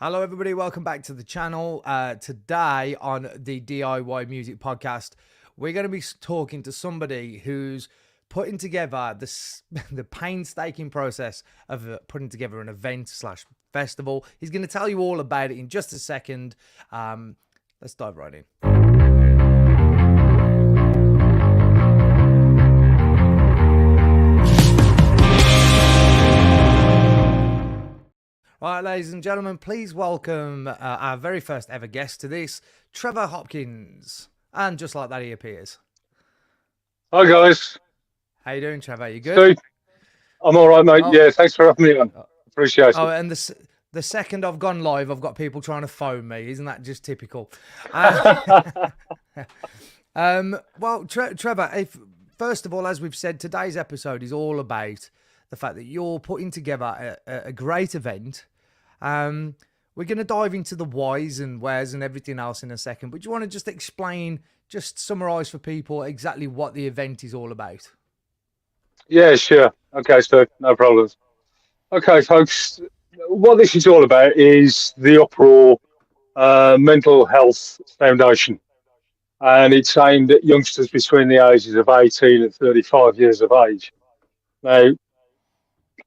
Hello, everybody. Welcome back to the channel. Today on the DIY Music Podcast, we're going to be talking to somebody who's putting together the painstaking process of putting together an event/festival. He's going to tell you all about it in just a second. Let's dive right in. All right, ladies and gentlemen, please welcome our very first ever guest to this, Trevor Hopkins. And just like that, he appears. Hi, guys. How you doing, Trevor? You good? Steve, I'm all right, mate. Yeah, thanks for having me on. Appreciate it. And the second I've gone live, I've got people trying to phone me. Isn't that just typical? Well, Trevor, first of all, as we've said, today's episode is all about the fact that you're putting together a great event. We're going to dive into the whys and wheres and everything else in a second, but do you want to just explain, just summarize for people exactly what the event is all about? Yeah, sure. Okay, Steve, no problems. Okay, folks, what this is all about is the Uprawr Mental Health Foundation, and it's aimed at youngsters between the ages of 18 and 35 years of age. Now,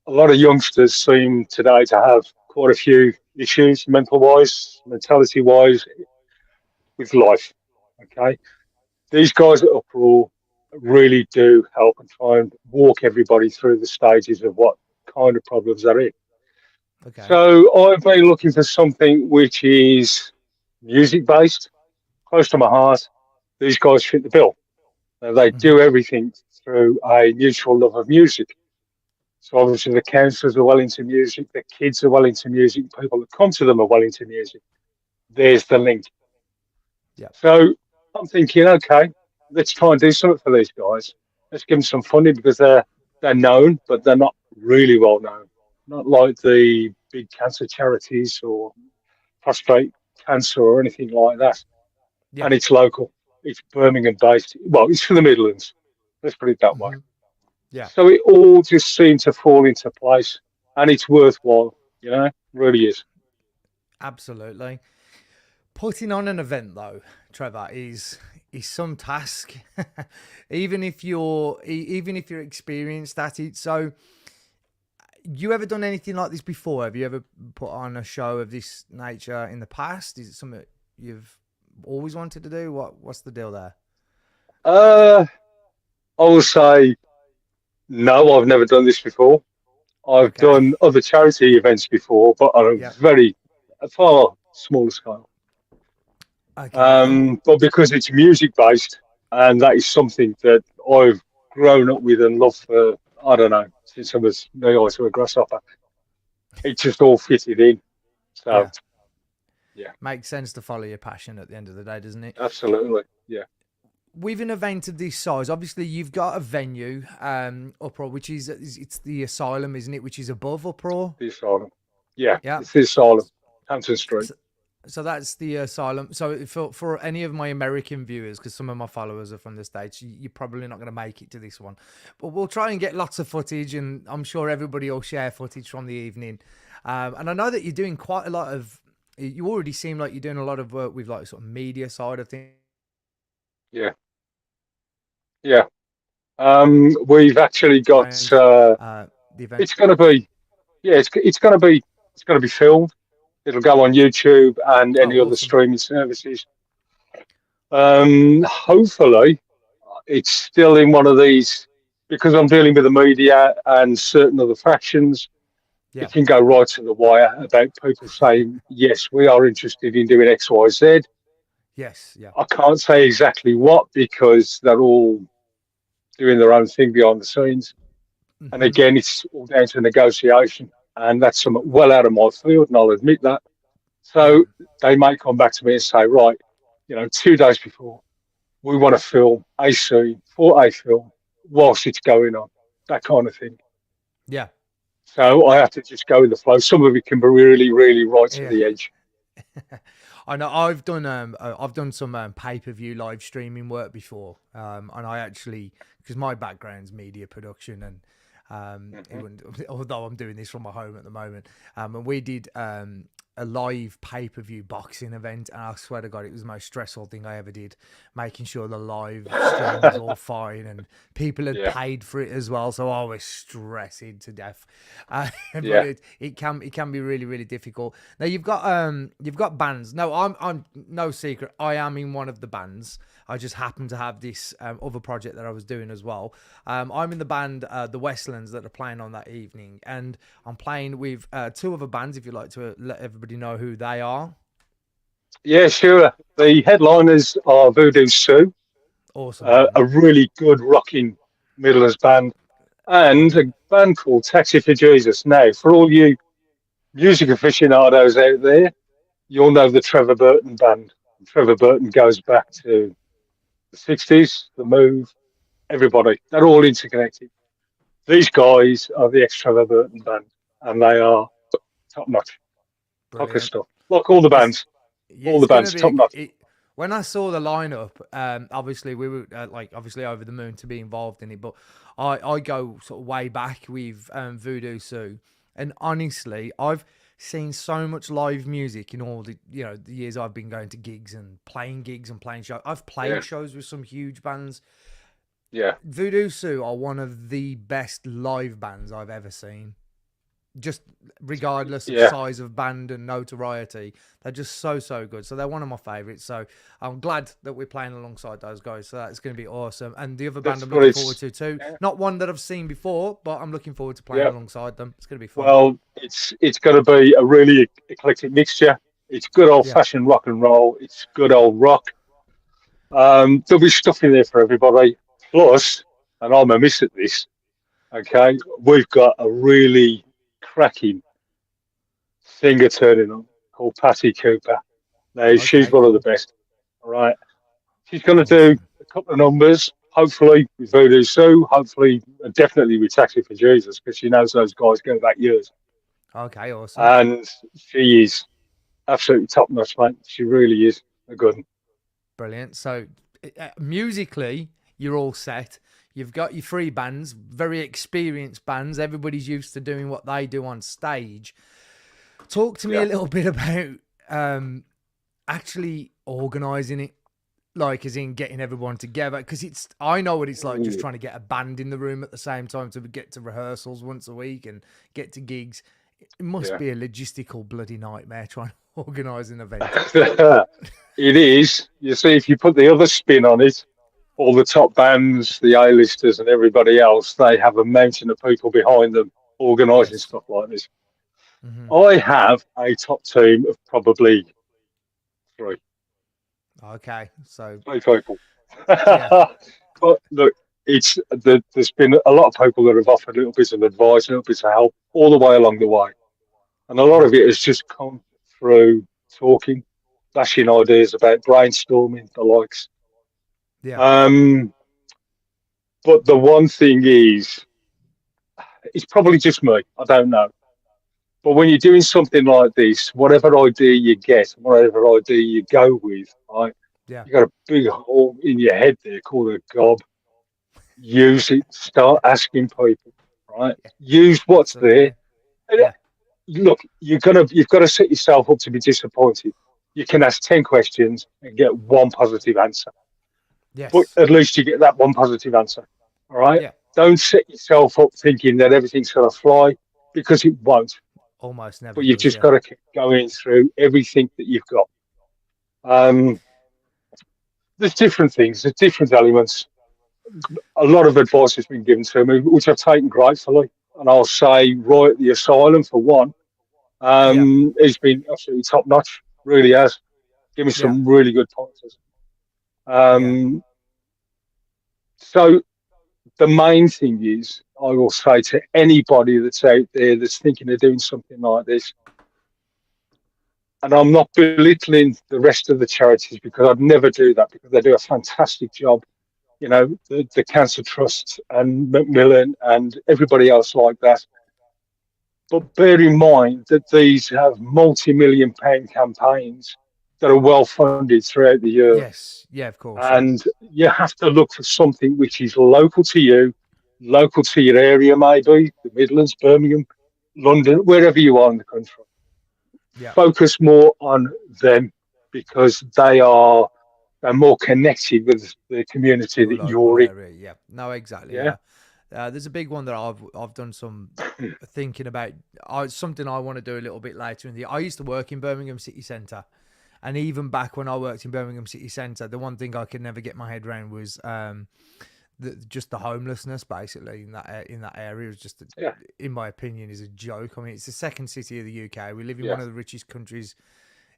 a lot of youngsters seem today to have quite a few issues, mental-wise, mentality-wise, with life. Okay, these guys at Uprawr really do help and try and walk everybody through the stages of what kind of problems they're in. Okay. So I've been looking for something which is music-based, close to my heart. These guys fit the bill. They do everything through a mutual love of music. So obviously the counsellors are well into music, the kids are well into music, people that come to them are well into music. There's the link. Yeah. So I'm thinking, okay, let's try and do something for these guys. Let's give them some funding because they're known, but they're not really well known. Not like the big cancer charities or prostate cancer or anything like that. Yeah. And it's local. It's Birmingham based. Well, it's for the Midlands. Let's put it that way. Yeah. So it all just seemed to fall into place, and it's worthwhile. Really is. Absolutely. Putting on an event, though, Trevor, is some task, even if you're experienced at it. So, you ever done anything like this before? Have you ever put on a show of this nature in the past? Is it something you've always wanted to do? What's the deal there? I will say no. I've never done this before. I've done other charity events before, but on a far smaller scale. Okay. But because it's music based, and that is something that I've grown up with and loved for, I don't know, since I was knee-high to a grasshopper. It just all fitted in. So, yeah. Makes sense to follow your passion at the end of the day, doesn't it? Absolutely, yeah. With an event of this size, obviously you've got a venue, Uprawr, which it's the Asylum, isn't it? Which is above Uprawr. The Asylum, yeah. It's the Asylum, Hampton Street. So that's the Asylum. So for any of my American viewers, because some of my followers are from the States, you're probably not going to make it to this one. But we'll try and get lots of footage, and I'm sure everybody will share footage from the evening. And I know that you're doing quite a lot of, you already seem like you're doing a lot of work with like sort of media side of things. Yeah. Yeah. We've actually got, the event. it's going to be, it's going to be filmed. It'll go on YouTube and any other streaming services. Hopefully, it's still in one of these, because I'm dealing with the media and certain other factions. It can go right to the wire about people saying, yes, we are interested in doing X, Y, Z. Yes, yeah. I can't say exactly what because they're all doing their own thing behind the scenes. And again, it's all down to negotiation. And that's somewhat well out of my field, and I'll admit that. So they may come back to me and say, right, 2 days before, we want to film a scene for a film whilst it's going on, that kind of thing. Yeah. So I have to just go with the flow. Some of it can be really, really right to the edge. I know I've done some pay-per-view live streaming work before, and I actually, because my background's media production, and although I'm doing this from my home at the moment, and we did a live pay-per-view boxing event, and I swear to God, it was the most stressful thing I ever did, making sure the live stream was all fine and people had Yeah, paid for it as well. So I was stressing to death. But yeah, it can be really, really difficult. Now you've got bands. No, I'm no secret. I am in one of the bands. I just happen to have this other project that I was doing as well. I'm in the band, the Westlands, that are playing on that evening, and I'm playing with two other bands. If you'd like to let everybody know who they are. yeah. Sure. The headliners are Voodoo Sue, Awesome band, a really good rocking Midlands band, and a brilliant, band called Taxi for Jesus. Now, for all you music aficionados out there, you'll know the Trevor Burton band. Trevor Burton goes back to the 60s, the Move, everybody. They're all interconnected. These guys are the ex Trevor Burton band, and they are top notch. Top of brilliant. stuff. Like all the It's bands, Yeah, all it's the gonna bands, be top notch. when I saw the lineup. Obviously we were like obviously over the moon to be involved in it, but I go sort of way back with Voodoo Sue, and honestly, I've seen so much live music in all the years I've been going to gigs and playing shows. I've Yeah, played shows with some huge bands. yeah, Voodoo Sue are one of the best live bands I've ever seen. Just regardless of yeah. size of band and notoriety, they're just so good. So they're one of my favorites. So I'm glad that we're playing alongside those guys. So that's going to be awesome. And the other band That's I'm what looking forward it's. to too. Yeah, Not one that I've seen before, but I'm looking forward to playing yeah. alongside them. It's going to be fun. Well, it's going to be a really eclectic mixture. It's good old Yeah. fashioned rock and roll. It's good old rock. There'll be stuff in there for everybody. Plus, and I'm a miss at this. Okay, we've got a really cracking singer turning on called Patty Cooper. Now she's Okay. one of the Cool. best. All right, she's going to do Awesome. a couple of numbers. Hopefully with Voodoo Sue. Hopefully, definitely with Taxi for Jesus because she knows those guys go back years. Okay. Awesome. And she is absolutely top notch, mate. She really is a good one. Brilliant. So musically, you're all set. You've got your three bands, very experienced bands. Everybody's used to doing what they do on stage. Talk to me Yeah. a little bit about actually organising it, like as in getting everyone together. Because I know what it's like just trying to get a band in the room at the same time to get to rehearsals once a week and get to gigs. It must Yeah. be a logistical bloody nightmare trying to organise an event. It is. You see, if you put the other spin on it, all the top bands, the A-listers, and everybody else, they have a mountain of people behind them organising Yes. stuff like this. Hmm. I have a top team of probably three, Okay. So three people. yeah. But look, there's been a lot of people that have offered little bits of advice, little bits of help all the way along the way, and a lot Yeah. of it has just come through talking, bashing ideas about brainstorming, the likes. Yeah. Um, but the one thing is, it's probably just me. I don't know. But when you're doing something like this, whatever idea you get, whatever idea you go with, right, Yeah. you got a big hole in your head there called a gob. Use it. Start asking people, right? Yeah. Use what's there. Absolutely. And, Yeah. look, you've got to set yourself up to be disappointed. You can ask 10 questions and get one positive answer, but Yes. at least you get that one positive answer. All right. Yeah. Don't set yourself up thinking that everything's going to fly because it won't. Almost never But you've does. just Yeah. got to keep going through everything that you've got. Um, there's different things, there's different elements. A lot of advice has been given to me, which I've taken gratefully. And I'll say, right at the Asylum, for one, Yeah. it's been absolutely top notch, really has. Give me Yeah. some really good pointers. Yeah. Um, so the main thing is, I will say to anybody that's out there that's thinking of doing something like this, and I'm not belittling the rest of the charities because I'd never do that because they do a fantastic job. You know, the Cancer Trust and Macmillan and everybody else like that. But bear in mind that these have multi-million pound campaigns that are well funded throughout the year. Yes. Yeah. Of course. Yeah. And you have to look for something which is local to you, local to your area, maybe the Midlands, Birmingham, London, wherever you are in the country. Yeah. focus more on them because they're more connected with the community Your that local you're in. area. Yeah. No, exactly. Yeah. Yeah. There's a big one that I've done some thinking about. Something I want to do a little bit later in the. I used to work in Birmingham city centre, and even back when I worked in Birmingham city centre, the one thing I could never get my head around was just the homelessness basically in that area is just Yeah. in my opinion is a joke. I mean, it's the second city of the UK. We live in Yeah. one of the richest countries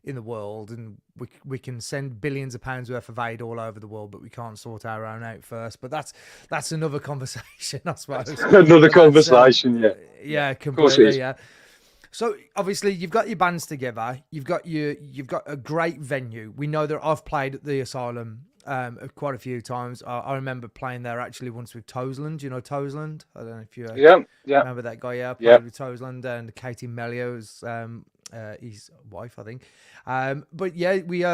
in the world, and we can send billions of pounds worth of aid all over the world, but we can't sort our own out first. But that's another conversation, I That's suppose. another But that's conversation. Yeah. Yeah. yeah, Of course it completely, is. yeah. So obviously you've got your bands together. You've got a great venue. We know that I've played at the Asylum quite a few times. I remember playing there actually once with Toseland. You know Toseland? I don't know if you Yeah. Yeah. remember that guy. Yeah, I Yeah. played with Toseland and Katie Melio's his wife, I think. But yeah, we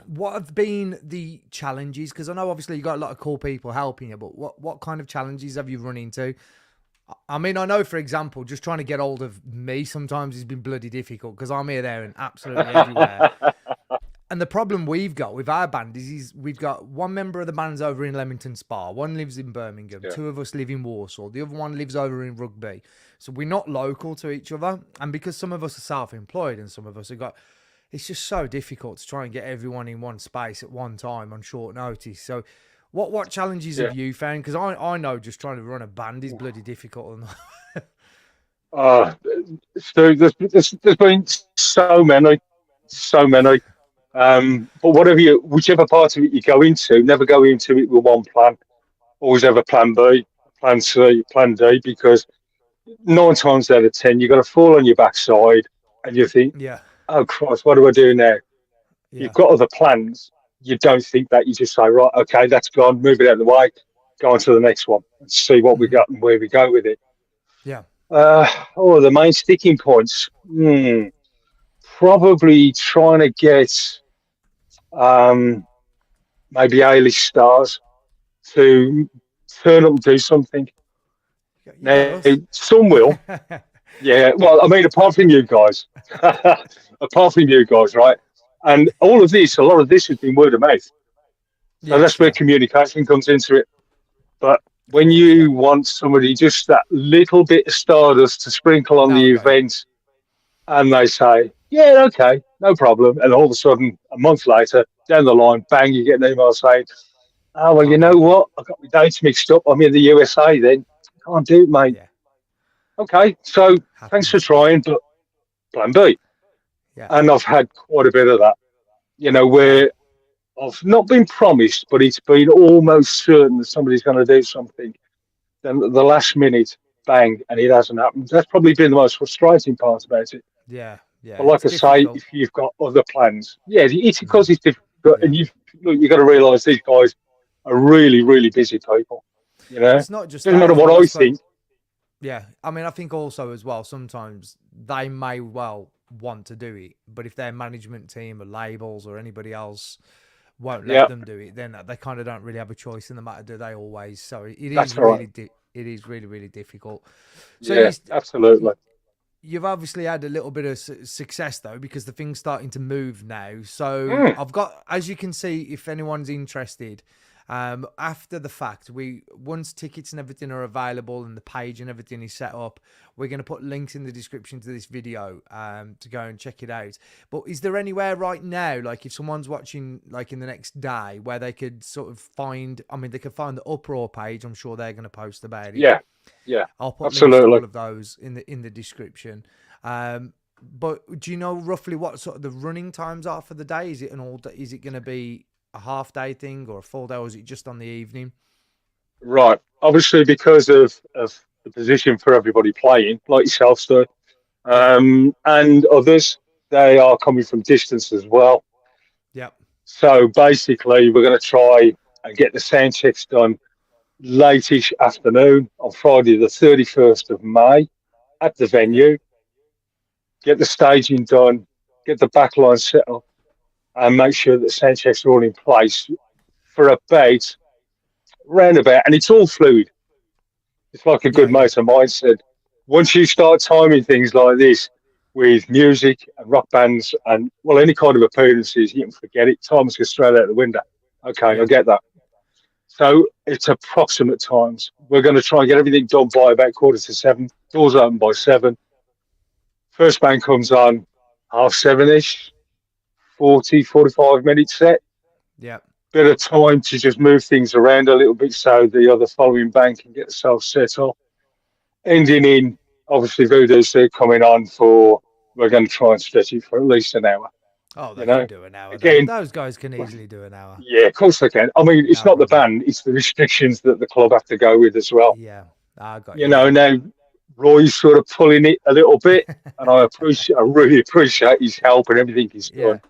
what have been the challenges? Because I know obviously you got a lot of cool people helping you, but what kind of challenges have you run into? I mean, I know, for example, just trying to get hold of me sometimes has been bloody difficult because I'm here, there, and absolutely everywhere. And the problem we've got with our band is we've got one member of the band's over in Leamington Spa, one lives in Birmingham, Yeah. two of us live in Warsaw, the other one lives over in Rugby. So we're not local to each other. And because some of us are self-employed and some of us have got, it's just so difficult to try and get everyone in one space at one time on short notice. So what challenges Yeah. have you found? Because I know just trying to run a band is bloody difficult. Uh, so there's been so many. But whichever part of it you go into, never go into it with one plan. Always have a plan B, plan C, plan D, because 9 times out of 10, you're going to fall on your backside and you think, Yeah, oh, Christ, what do I do now? You've yeah. got other plans. You don't think that. You just say, right, okay, that's gone, move it out of the way, go on to the next one and see what we Hmm. got and where we go with it. Yeah. The main sticking points. Probably trying to get um, maybe A-list stars to turn up and do something. You got Now, us. some will. Yeah, well, I mean, apart from you guys, apart from you guys, right? And all of this, a lot of this has been word of mouth. So that's Yes, where yeah. communication comes into it. But Of when course, yeah. you want somebody, just that little bit of stardust to sprinkle on Now the I got you. event, and they say, yeah, okay, no problem. And all of a sudden, a month later, down the line, bang, you get an email saying, oh, well, you Can't know make it. what? I got my dates mixed up. I'm in the USA then. Can't do it, mate. Yeah. Okay, so thanks for Happens. Yeah. trying, but plan B. Yeah. And I've had quite a bit of that, Yeah. where I've not been promised, but it's been almost certain that somebody's going to do something. Then at the last minute, bang, and it hasn't happened. That's probably been the most frustrating part about it. Yeah. Yeah. But It's like I say, difficult. if you've got other plans, yeah, it's Mm. because it's difficult, Yeah. and you've got to realise these guys are really, really busy people. You know, It's not just doesn't that matter as what well, I I suppose. think. Yeah. I mean, I think also as well, sometimes they may well want to do it, but if their management team or labels or anybody else won't let Yeah, them do it, then they kind of don't really have a choice in the matter, do they always? So it is that's all right. really, it is really, really difficult. So Yeah, absolutely. you've obviously had a little bit of success though, because the thing's starting to move now. So Mm, I've got, as you can see, if anyone's interested, after the fact, once tickets and everything are available and the page and everything is set up, we're going to put links in the description to this video to go and check it out. But is there anywhere right now, like if someone's watching like in the next day, where they could sort of find, I mean, they could find the Uprawr page. I'm sure they're going to post about it. yeah, yeah, I'll put links to absolutely. all of those in the description. But do you know roughly what sort of the running times are for the day? Is it an all day? Is it going to be a half day thing or a full day, or is it just on the evening? Right. Obviously, because of the position for everybody playing, like yourself, sir, Yeah, and others, they are coming from distance as well. yeah, So basically, we're going to try and get the sound checks done late-ish afternoon on Friday, the 31st of May, at the yeah, venue. Get the staging done, get the backline set up, and make sure that sound checks are all in place for about roundabout, and it's all fluid. It's like a yeah, good yeah, mate of mine said. Once you start timing things like this, with music and rock bands and, well, any kind of appearances, you can forget it. Times go straight out the window. Okay, I Yeah. get that. So it's approximate times. We're going to try and get everything done by about 6:45. Doors open by 7. First band comes on 7:30ish, 45 minutes set. Yeah. Bit of time to just move things around a little bit so the other following band can get themselves set up. Ending in, obviously, Voodoo's still coming on for, we're going to try and stretch it for at least an hour. Oh, You they can know, do an hour. again, Those guys can easily do an hour. yeah, of course they can. I mean, it's No not the problem. band, it's the restrictions that the club have to go with as well. Yeah. I got You you. know, Yeah. now Roy's sort of pulling it a little bit, and I really appreciate his help and everything he's Yeah. done.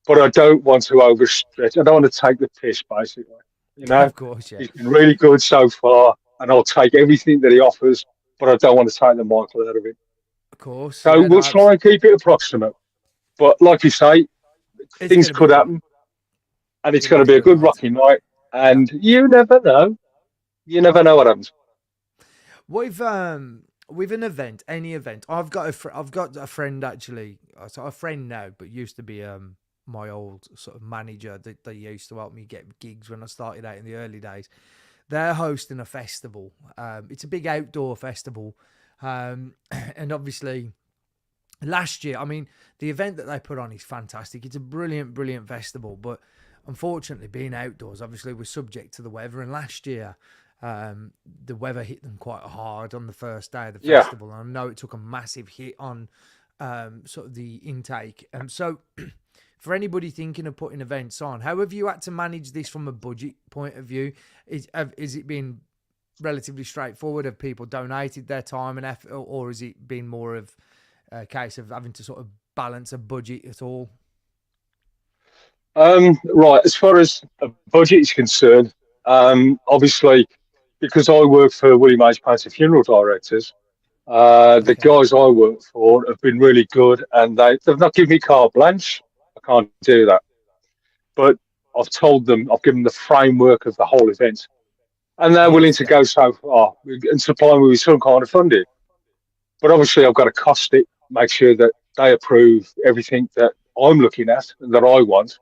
But I don't want to overstretch. I don't want to take the piss, basically. You know, Of course. Yeah. he's been really good so far, and I'll take everything that he offers, but I don't want to take the Michael out of it. Of course. So Yeah. No, we'll try and keep it approximate. But like you say, it's things gonna be could good. happen, and it's It'll going to be be a good, good mate. rocking night. Yeah. And you never know. You never know what happens. With an event, any event, I've got a friend actually, so a friend now, but used to be my old sort of manager that used to help me get gigs when I started out in the early days. They're hosting a festival. It's a big outdoor festival, and obviously last year, I mean, the event that they put on is fantastic. It's a brilliant, brilliant festival, but unfortunately, being outdoors, obviously, we're subject to the weather. And last year, the weather hit them quite hard on the first day of the Yeah. festival. And I know it took a massive hit on sort of the intake. So, for anybody thinking of putting events on, how have you had to manage this from a budget point of view? Is it been relatively straightforward? Have people donated their time and effort, or has it been more of a case of having to sort of balance a budget at all? Right. As far as a budget is concerned, obviously, because I work for William H. Painter Funeral Directors, the Okay. guys I work for have been really good, and they've not given me carte blanche. I can't do that, but I've told them, I've given them the framework of the whole event, and they're willing Yes, to yeah. go so far and supply me with some kind of funding. But obviously, I've got to cost it, make sure that they approve everything that I'm looking at and that I want.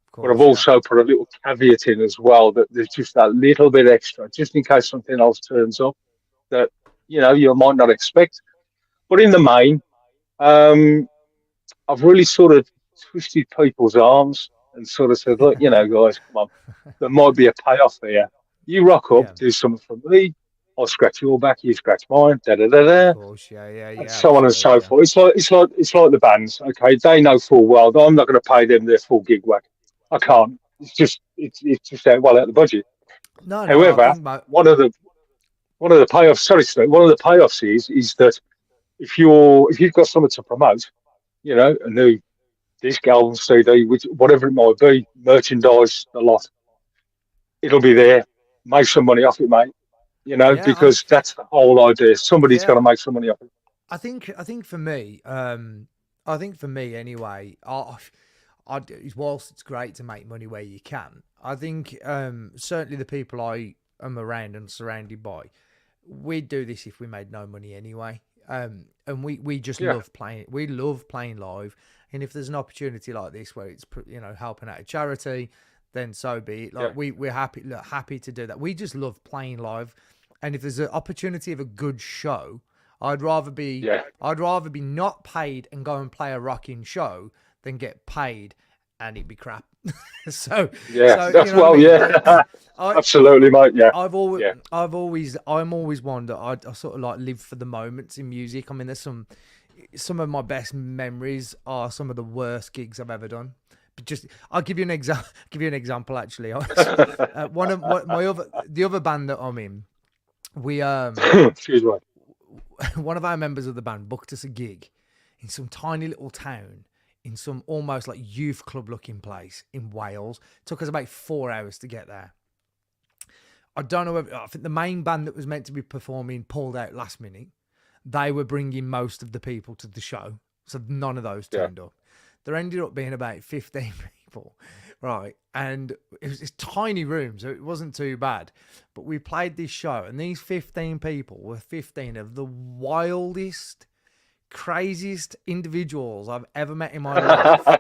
Of But I've course, yeah. also put a little caveat in as well that there's just that little bit extra, just in case something else turns up that you might not expect. But in the main, um, I've really sort of twisted people's arms and sort of said, look, guys, come on, there might be a payoff there. You rock up, Yeah, do something for me. I'll scratch your back, you scratch mine, da da da of da, course, yeah, yeah, and yeah, so on and absolutely, so yeah. forth. It's like the bands. Okay, they know full well that I'm not going to pay them their full gig whack. I can't. It's just out well out of the budget. No, I However, think my one of the payoffs. Sorry, Steve, one of the payoffs is that if you've got something to promote, a new disc album, CD, which whatever it might be, merchandise, a lot, it'll be there. Make some money off it, mate. yeah, Because that's the whole idea. Somebody's got yeah. to make some money off it. I think for me, I think for me anyway, whilst it's great to make money where you can, I think certainly the people I am around and surrounded by, we'd do this if we made no money anyway. And we just Yeah, love playing. We love playing live, and if there's an opportunity like this where it's helping out a charity, then so be it. yeah, Like we're happy to do that. We just love playing live, and if there's an opportunity of a good show, I'd rather be yeah, I'd rather be not paid and go and play a rocking show than get paid and it be crap. so yeah. so you That's know what I well, mean. yeah, I absolutely, mate. Yeah, yeah, I'm always one that I sort of like live for the moments in music. I mean, there's some of my best memories are some of the worst gigs I've ever done. But just I'll give you an example. Give you an example. Actually, one of the other band that I'm in, we excuse me. one of our members of the band booked us a gig in some tiny little town in some almost like youth club looking place in Wales. Took us about 4 hours to get there. I don't know. I think the main band that was meant to be performing pulled out last minute. They were bringing most of the people to the show, so none of those Yeah, turned up. There ended up being about 15 people, right? And it was this tiny room, so it wasn't too bad. But we played this show, and these 15 people were 15 of the wildest, craziest individuals I've ever met in my life.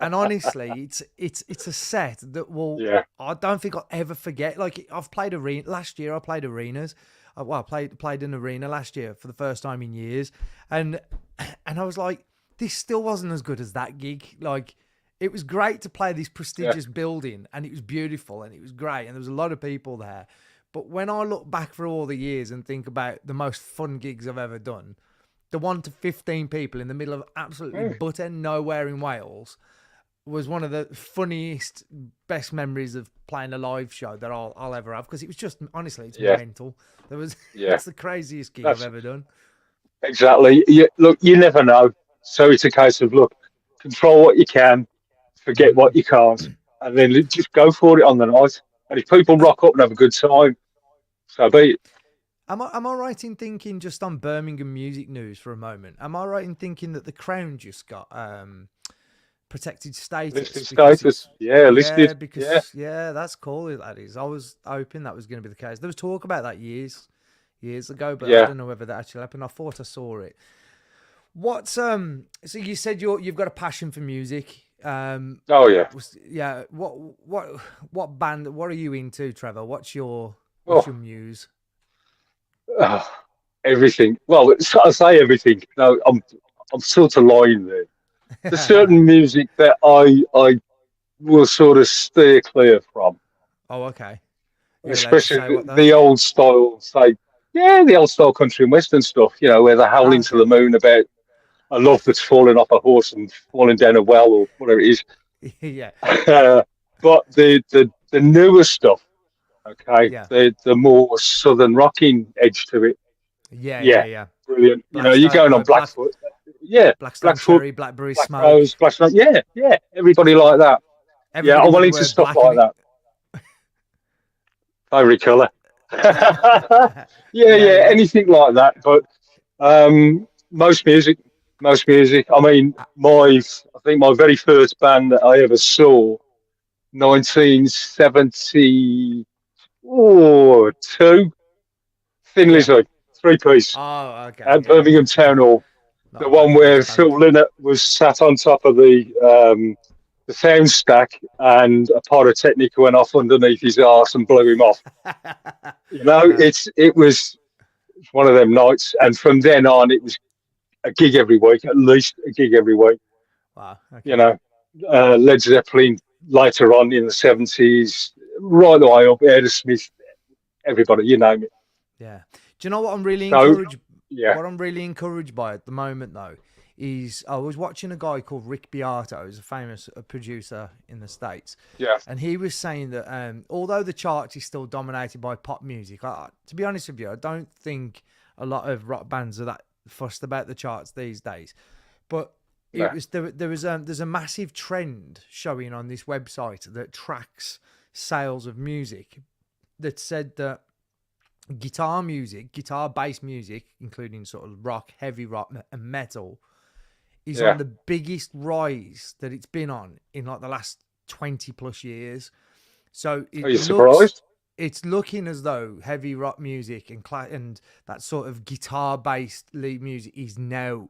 And honestly, it's a set that will Yeah. I don't think I'll ever forget. Like I've played arena last year. I played arenas. Well, I played an arena last year for the first time in years, and I was like, this still wasn't as good as that gig. Like it was great to play this Yeah. prestigious building, and it was beautiful, and it was great, and there was a lot of people there. But when I look back for all the years and think about the most fun gigs I've ever done, the 1 to 15 people in the middle of absolutely Mm. butt end nowhere in Wales was one of the funniest, best memories of playing a live show that I'll ever have, because it was just, honestly, it's Yeah. mental. Yeah. It's the craziest gig I've ever done. Exactly. Look, you never know. So it's a case of, look, control what you can, forget what you can't, and then just go for it on the night. And if people rock up and have a good time, so be it. Am I right in thinking, just on Birmingham music news for a moment, am I right in thinking that the Crown just got protected status? Listed Because status. Yeah, listed. Yeah. yeah, that's cool. That is. I was hoping that was going to be the case. There was talk about that years ago, but I Yeah. don't know whether that actually happened. I thought I saw it. What's so you said you've got a passion for music. Oh, yeah. Yeah. What band? What are you into, Trevor? What's your Oh, muse? ah, everything. Well, I say everything. No, I'm sort of lying there. There's certain music that I will sort of steer clear from, Oh, okay. You're allowed to especially say what though? the old style, say, yeah, the old style country and western stuff, where they're Ah, howling to okay. the moon about a love that's fallen off a horse and falling down a well or whatever it is. Yeah. But the newer stuff, okay, Yeah. the more southern rocking edge to it, Yeah. Yeah. yeah, Yeah. brilliant. You're Blackstone, going on Blackfoot, yeah, Blackstone Blackfoot, Cherry, Blackberry Black Smoke. Rose, Black Smoke, yeah, yeah, everybody like that. Yeah, Everybody I'm well with the into word stuff black in like it. that. Favorite colour. Yeah, Yeah. yeah, Yeah. anything like that. But most music, most music. I mean, I think my very first band that I ever saw, 1972, Thin Yeah. Lizzy, three piece Oh, okay. at Yeah. Yeah. Birmingham Town Hall. Not The a bad one where first Phil band. Lynott was sat on top of the sound stack, and a pyrotechnic went off underneath his arse and blew him off. Uh, It was one of them nights, and from then on, it was a gig every week, at least a gig every week. wow. You Okay. know, Led Zeppelin later on in the 70s, right the way up, Aerosmith, everybody, you name it. Yeah. Do you know what I'm really So, encouraged? yeah, What I'm really encouraged by at the moment, though, is I was watching a guy called Rick Beato, who's a famous producer in the States, yeah, and he was saying that although the charts is still dominated by pop music, to be honest with you, I don't think a lot of rock bands are that fussed about the charts these days. But no, there's a massive trend showing on this website that tracks sales of music, that said that guitar based music, including sort of rock, heavy rock, and metal, is on yeah. the biggest rise that it's been on in like the last 20 plus years. So Are you surprised? it's looking as though heavy rock music and that sort of guitar based lead music is now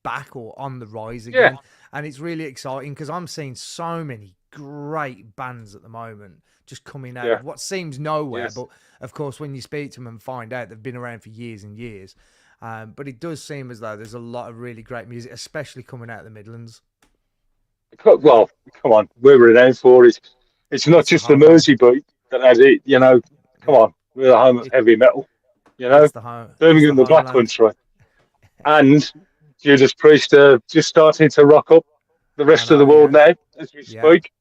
back or on the rise Yeah, again. And it's really exciting because I'm seeing so many great bands at the moment just coming out yeah, of what seems nowhere. yes. But of course, when you speak to them and find out, they've been around for years and years. But it does seem as though there's a lot of really great music, especially coming out of the Midlands. Well, come on, we're renowned for it. It's not It's the just the homeland. Mersey beat that has it, Come Yeah, on, we're the home of it, heavy metal, you know. it's the home. It's the Birmingham, the Black homeland. Country, and Judas Priest are just starting to rock up the I rest of the know. world Yeah, now as we yeah, speak.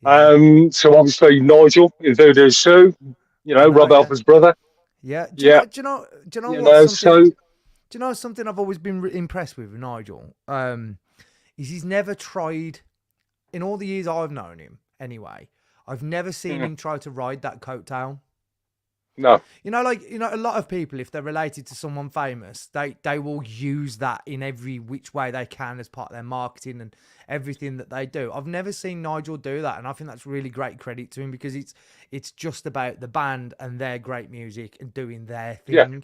yeah. So obviously Nigel in Voodoo Sue, I know. Rob Yeah, Alpha's brother. yeah. Yeah, Do you know what something? so Do you know something I've always been impressed with Nigel? Is he's never tried, in all the years I've known him. Anyway, I've never seen mm, him try to ride that coattail. no, A lot of people, if they're related to someone famous, they will use that in every which way they can as part of their marketing and everything that they do. I've never seen Nigel do that, and I think that's really great credit to him, because it's just about the band and their great music and doing their yeah, thing.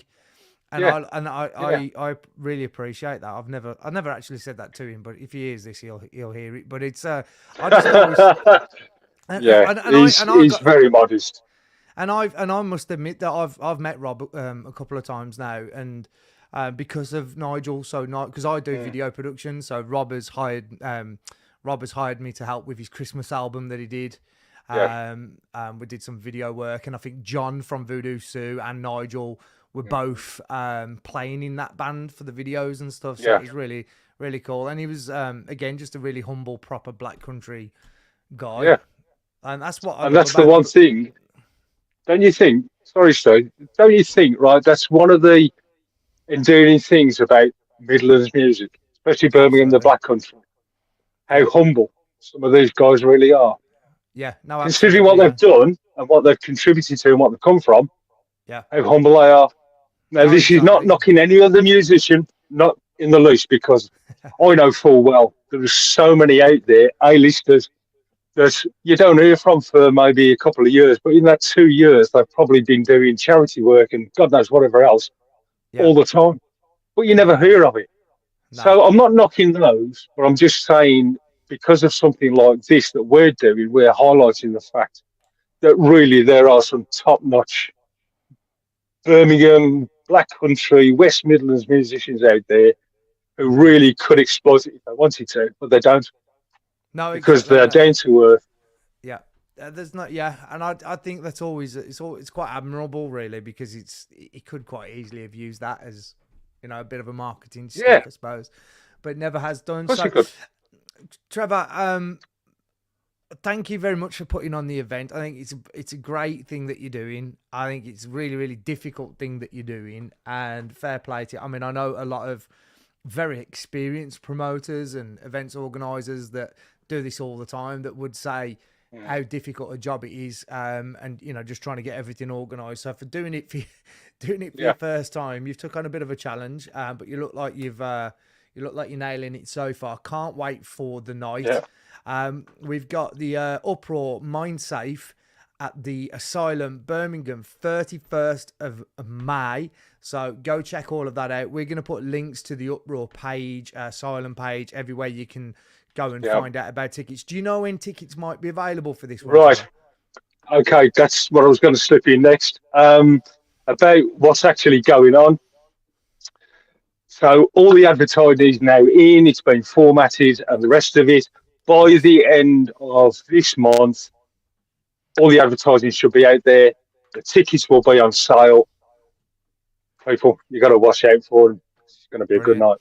And Yeah, yeah. I really appreciate that. I never actually said that to him, but if he hears this, he'll hear it. But it's I just always Yeah, and I he's got very modest. and I must admit that I've met Rob a couple of times now, and because of Nigel, so not because I do Mm, video production, so Rob has hired me to help with his Christmas album that he did. yeah. We did some video work, and I think John from Voodoo Sue and Nigel were Mm, both playing in that band for the videos and stuff. So it yeah, was really cool, and he was again just a really humble, proper Black Country guy, yeah. and that's what I And love that's the about one the thing. Don't you think? Sorry, Stu. Don't you think? Right, that's one of the endearing things about Midlands music, especially Birmingham, the absolutely. Black Country. Yeah, How humble some of these guys really are, yeah, no, considering what absolutely, they've yeah, done and what they've contributed to and what they've come from. yeah, How humble they are. Now, no, this is not exactly, knocking any other musician, not in the least, because I know full well there are so many out there, A-listers, that you don't hear from for maybe a couple of years, but in that 2 years, they've probably been doing charity work and God knows whatever else yeah, all the time, but you never exactly, hear of it. no, So I'm not knocking those, but I'm just saying because of something like this that we're doing, we're highlighting the fact that really there are some top-notch Birmingham, Black Country, West Midlands musicians out there who hmm really could exploit it if they wanted to, but they don't no, because exactly, they're no, down to earth. yeah. There's not, yeah, and I think that's always it's quite admirable, really, because it could quite easily have used that as a bit of a marketing Yeah, stick, I suppose, but it never has of done. course you So, could. Trevor, thank you very much for putting on the event. I think it's a great thing that you're doing. I think it's a really difficult thing that you're doing, and fair play to you. I mean, I know a lot of very experienced promoters and events organisers that do this all the time that would say Mm. how difficult a job it is, and just trying to get everything organised. So for doing it for doing it for your Yeah, first time, you've took on a bit of a challenge, but you look like you look like you're nailing it so far. Can't wait for the night. yeah, We've got the Uprawr Mind Safe at the Asylum, Birmingham, 31st of May. So go check all of that out. We're going to put links to the Uprawr page, Asylum page, everywhere you can go and yeah. find out about tickets. Do you know when tickets might be available for this one, Right. Trevor? Okay, that's what I was going to slip in next. About what's actually going on. So all the advertising is now in, it's been formatted and the rest of it. By Yes. the end of this month, all the advertising should be out there. The tickets will be on sale. People, you got to watch out for them. It's going to be a good Brilliant. night.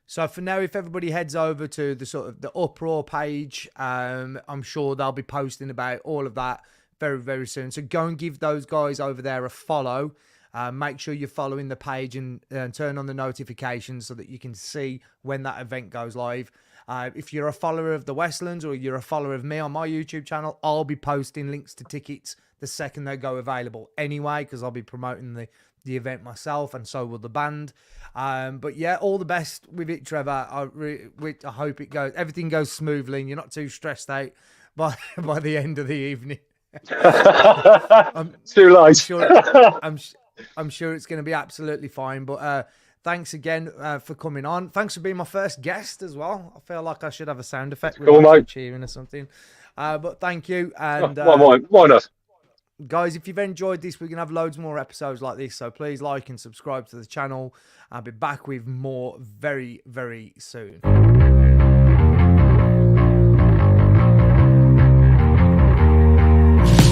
So for now, if everybody heads over to the sort of the Uprawr page, I'm sure they'll be posting about all of that very soon. So go and give those guys over there a follow. Make sure you're following the page and turn on the notifications so that you can see when that event goes live. If you're a follower of the Westlands or you're a follower of me on my YouTube channel, I'll be posting links to tickets the second they go available anyway, because I'll be promoting the event myself, and so will the band. But yeah, all the best with it, Trevor. I hope everything goes smoothly and you're not too stressed out by by the end of the evening. I'm Too I'm late. sure I'm sure it's going to be absolutely fine. But thanks again for coming on. Thanks for being my first guest as well. I feel like I should have a sound effect with Cool, like some mate. cheering or something. But thank you, Oh, and why not? guys, if you've enjoyed this, we're going to have loads more episodes like this. So please like and subscribe to the channel. I'll be back with more very soon.